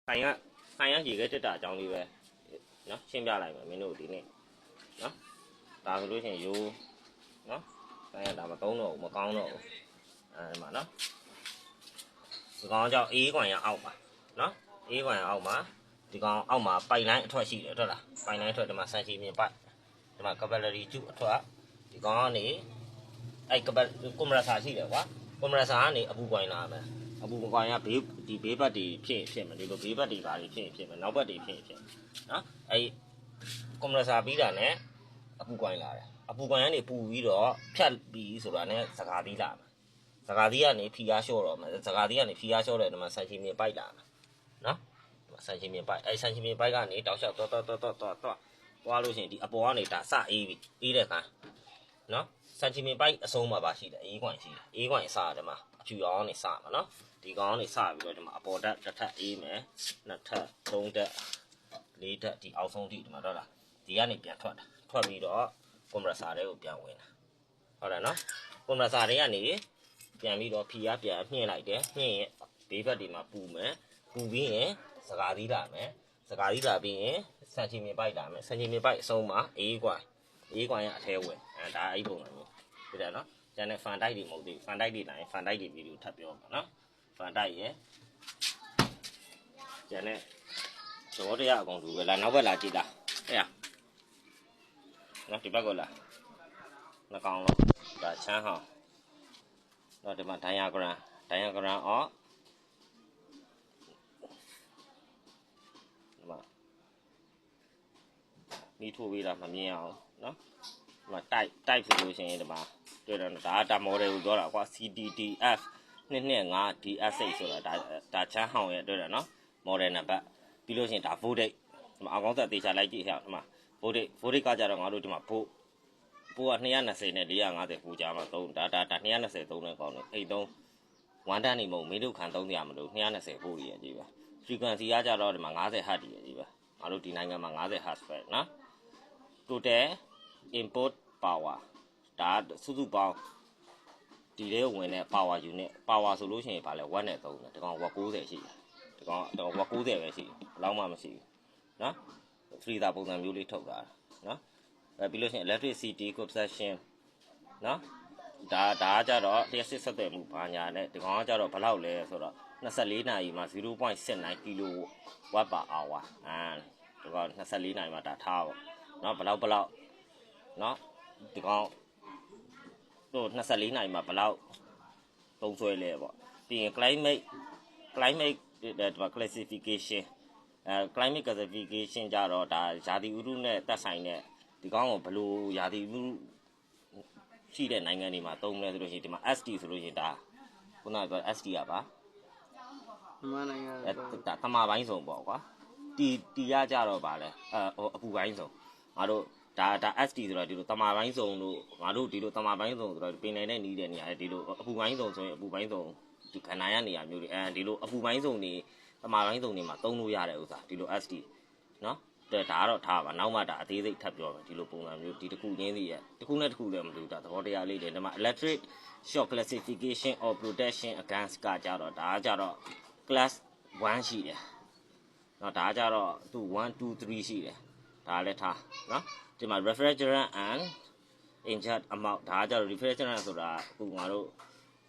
ဆိုင်ရရေခဲတက်တာအကြောင်းလေးပဲနော်ရှင်းပြလိုက်မယ်မင်းတို့ဒီနေ့နော်ဒါဆိုလို့ရှိရင်ရိုးနော်ဆိုင်ရဒါမသုံးတော့ဘူးမကောင်းတော့ဘူးအဲဒီမှာနော်ဒီကောင်ကြောင့်အေးကွန်ရအောက်ပါနော်အေးကွန်ရအောက်မှာဒီကောင်အောက်မှာပိုင်လိုင်းအထွက်ရှိတယ်ဟုတ်လားပိုင်လိုင်းအထွက်ဒီမှာဆန်ချီမြင်ပိုက်ဒီမှာ capillary tube အထွက်ဒီကောင်ကနေအဲ့ကွန်ပရက်ဆာရှိတယ်ကွာကွန်ပရက်ဆာကနေအပူကွန်လာမယ်အပူကွန်ရဘေးဒီဘေးဘက်တွေဖြစ်မယ်ဒီလိုဘေးဘက်တွေပါဖြစ်မယ်နောက်ဘက်တွေဖြစ်နော်အဲ့ကွန်ပရက်ဆာပြီးတာနဲ့အပူကွန်လာတယ်အပူကွန်ကနေပူပြီးတော့ဖြတ်ပြီးဆိုတာနဲ့စကားသီးလာမယ်စကားသီးကနေဖီအားလျှော့တော့မယ်စကားသီးကနေဖီအားလျှော့တယ်ဒီမှာဆန်ချီမြင်ပိုက်လာမယ်နော်ဆန်ချီမြင်ပိုက်အဲ့ဆန်ချီမြင်ပိုက်ကနေတောက်လျှောက်သွားလို့ရှိရင်ဒီအပေါ်ကနေဒါစအေးပြီအေးတဲ့ခါနော်ဆန်ချီမြင်ပိုက်အဆုံးမှာပါရှိတယ်အေးကွန်ရှိတယ်အေးကွန်စတယ်မှာအဖြူအောင်နေစမှာနော်ဒီကောင်ကနေစပြီးတော့ဒီမှာအပေါ်တက်တစ်ထပ်အေးမယ်နှစ်ထပ်သုံးထပ်လေးထပ်ဒီအောက်ဆုံးထိဒီမှာတော့လားဒီကနေပြန်ထွက်ပြီးတော့ကွန်ပရက်ဆာတွေကိုပြန်ဝင်တာဟုတ်တယ်နော်ကွန်ပရက်ဆာတွေကနေပြန်ပြီးတော့ဖီအားပြန်နှင်းလိုက်တယ်နှင်းရင်ဘေးဘက်တွေမှာပူမယ်ပူပြီးရင်စကားသီးလာမယ်စကားသီးလာပြီးရင်ဆန်ချီမြင်ပိုက်လာမယ်ဆန်ချီမြင်ပိုက်အဆုံးမှာအေးကွန်ရအထဲဝင်ဒါအဲ့ပုံစံမျိုးဖြစ်တယ်နော်ကျန်တဲ့ဖန်တိုက်တွေမဟုတ်သေးဘူးဖန်တိုက်တွေတိုင်းဖန်တိုက်တွေဗီဒီယိုထပ်ပြောပါနော်ဖန်တိုက်ရယ်ကျန်တဲ့သဘောတရားအကုန်တူပဲလာနောက်ဘက်လာကြည့်လားအဲ့ရနော်ဒီဘက်ကလာနှကောင်လုံးဒါချမ်းဟောင်းတော့ဒီမှာဒိုင်ယာဂရမ်အော့ဒီမှာမိထိုးပေးတာမမြင်အောင်နော်ဒီမှာတိုက်ဆိုလို့ရှိရင်ဒီမှာတွေ့တော့ဒါမော်ဒယ်ကိုပြောတာကွာ CDDF 225 DS6 ဆိုတာဒါချမ်းဟောင်းရဲ့တွေ့တယ်နော်မော်ဒယ်နံပါတ်ပြီးလို့ရှိရင်ဒါ voltage ဒီမှာအကောင်းဆက်သေချာလိုက်ကြည့်ရအောင်ဒီမှာ voltage ကကြတော့ငါတို့ဒီမှာပို့က220နဲ့450ပို့ကြမှာသုံးဒါ220သုံးတဲ့ကောင်းတယ်အိတ်သုံး1တန်းနေမဟုတ်မင်းတို့ခံသုံးကြမလို့220ပို့ရည်ကြီးပဲ frequency ကကြတော့ဒီမှာ50 Hz ရည်ကြီးပဲငါတို့ဒီနိုင်ငံမှာ50 Hz ပဲနော် total input power ဒါစုစုပေါင်းဒီထဲဝင်တဲ့ power unit power ဆိုလို့ရှိရင်ဗာလဲ1နဲ့3တယ်ဒီကောင်watt 90ရှိတယ်ဒီကောင်watt 90ပဲရှိတယ်ဘယ်လောက်မှမရှိဘူးနော် freezer ပုံစံမျိုးလေးထုတ်တာနော်ပြီးလို့ရှိရင် electricity consumption နော်ဒါကကြတော့လျှက်စစ်ဆက်သွယ်မှုဘာညာနဲ့ဒီကောင်ကကြတော့ဘယ်လောက်လဲဆိုတော့24နာရီမှာ 0.69 kilowatt per hour ဒီကောင်24နာရီမှာဒါထားပါနော်ဘယ်လောက်နော်ဒီကောင်တို့24နာရီမှာဘယ်လောက်သုံးစွဲလဲပေါ့ပြီးရင် climate classification climate classification ကြတော့ဒါရာသီဥတုနဲ့သက်ဆိုင်တဲ့ဒီကောင်ကိုဘယ်လိုရာသီဥတုရှိတဲ့နိုင်ငံတွေမှာသုံးလဲဆိုလို့ရှိရင်ဒီမှာ ST ဆိုလို့ရှိရင်ဒါခုနကပြော ST ကပါမြန်မာနိုင်ငံဒါတမပိုင်းစုံပေါ့ကွာတီရကြတော့ဗာလဲအပူပိုင်းစုံငါတို့ဒါ ST ဆိုတော့ဒီလိုတမာပိုင်းစုံတို့ငါတို့ဒီလိုတမာပိုင်းစုံဆိုတော့ပင်လယ်နဲ့နီးတဲ့နေရာဒီလိုအပူပိုင်းစုံဆိုရင်အပူပိုင်းစုံဒီခန္ဓာရနေရာမျိုးတွေဒီလိုအပူပိုင်းစုံတွေတမာပိုင်းစုံတွေမှာသုံးလို့ရတဲ့ဥစ္စာဒီလို ST နော်ဒါကတော့ထားပါနောက်မှဒါအသေးစိတ်ထပ်ပြောမယ်ဒီလိုပုံစံမျိုးဒီတစ်ခုချင်းစီရဲ့တစ်ခုနဲ့တစ်ခုလည်းမတူတာသဘောတရားလေးတွေဒီမှာ electric shock classification or protection against ကကြတော့ဒါကကြတော့ class 1ရှိတယ်နော်ဒါကကြတော့သူ1 2 3ရှိတယ်ဒါလည်းထားနော်ဒီမှာ refrigerant and inject amount ဒါကကြတော့ refrigerant ဆိုတာအခုငါတို့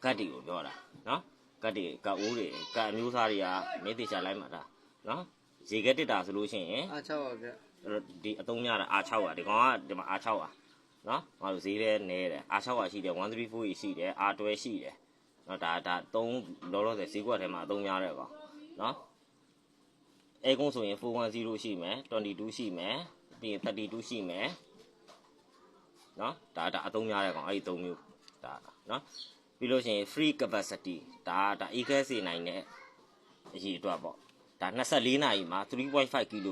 ကတ်တွေကိုပြောတာနော်ကတ်အိုးတွေကတ်အမျိုးအစားတွေကမင်းသေချာလိုက်မှာဒါနော်ရေခဲတစ်တာဆိုလို့ရှိရင်R6ပါဗျဒီအသုံးများတာ R6 ပါဒီကောင်ကဒီမှာ R6 ပါနော်ငါတို့ဈေးလဲနေတယ် R6 ပါရှိတယ်134ရှိတယ် R12 ရှိတယ်နော်ဒါ3လောလောဆယ်ဈေးကွက်ထဲမှာအသုံးများတဲ့ကောင်နော်အဲကုန်းဆိုရင်410ရှိမယ်22ရှိမယ်ပြီးရင်32ရှိမယ်နော်ဒါအသုံးများတဲ့ကောင်အဲ့ဒီ3မျိုးဒါနော်ပြီးလို့ရှိရင် free capacity ဒါအေးခဲစေနိုင်တဲ့အရေးအတွက်ပေါ့ဒါ24နာရီမှာ 3.5 kg ကိုသူ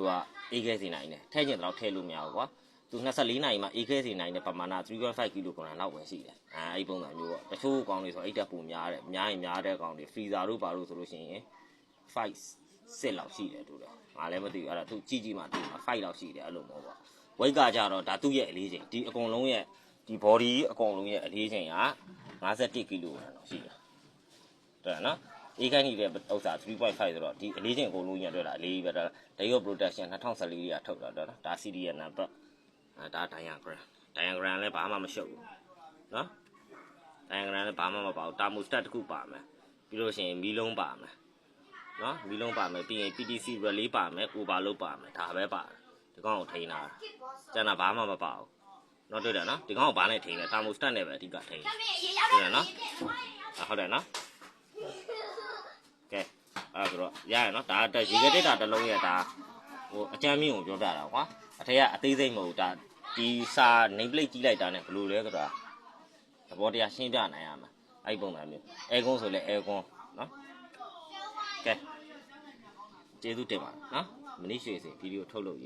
ကအေးခဲစေနိုင်တယ်ထည့်ချင်တော့ထည့်လို့မရဘူးကွာသူ24နာရီမှာအေးခဲစေနိုင်တဲ့ပမာဏ 3.5 kg လောက်ပဲရှိတယ်အဲ့ဒီပုံစံမျိုးပေါ့တချို့ကောင်တွေဆိုအဲ့တက်ပူများတယ်များတဲ့ကောင်တွေ freezer တို့ပါလို့ဆိုလို့ရှိရင်5 လောက်ရှိတယ်တို့တယ်ငါလည်းမသိဘူးအဲ့ဒါသူကြည့်မှသိမှာ5လောက်ရှိတယ်အဲ့လိုမျိုးပေါ့ဝိတ်ကကြတော့ဒါသူ့ရဲ့အလေးချိန်ဒီအကုန်လုံးရဲ့ဒီ body အကုန်လုံးရဲ့အလေးချိန်က51 kg လောက်ရှိတယ်တဲ့နော် အေးခိုင်းနေတဲ့ဥစ္စာ 3.5 ဆိုတော့ဒီအလေးချင်းအကုန်လုံးညတွေ့တာအလေးပဲဒါ Day of Protection 2014ကထုတ်တာတော့နော်ဒါ CDN နံပါတ်ဒါ diagram လည်းဘာမှမရှုပ်ဘူးနော် diagram လည်းဘာမှမပါဘူးတာမူစတက်တစ်ခုပါမယ်ပြီးလို့ရှိရင်မီးလုံးပါမယ်နော်မီးလုံးပါမယ်ပြီးရင် PTC relay ပါမယ် overload ပါမယ်ဒါပဲပါတယ်ဒီကောင်ကိုထိန်းတာကျန်တာဘာမှမပါဘူးနော်တွေ့တယ်နော်ဒီကောင်ကိုဘာနဲ့ထိန်းလဲတာမူစတက်နဲ့ပဲအဓိကထိန်းတွေ့တယ်နော်ဟုတ်တယ်နော်ကဲအဲ့ဆိုတော့ရရနော်ဒါရေခဲတစ်တာတစ်လုံးရဲ့ဒါဟိုအကြမ်းမြင့်ကိုပြောပြတာကွာအထက်ကအသေးစိတ်မဟုတ်ဒါဒီစာ name plate ကြီးလိုက်တာနဲ့ဘယ်လိုလဲဆိုတာသဘောတရားရှင်းပြနိုင်ရမှာအဲ့ပုံစံမျိုးအဲကွန်းဆိုလဲအဲကွန်းနော်ကဲကျေးဇူးတင်ပါနော်မင်းရွှေစင်ဗီဒီယိုထုတ်လို့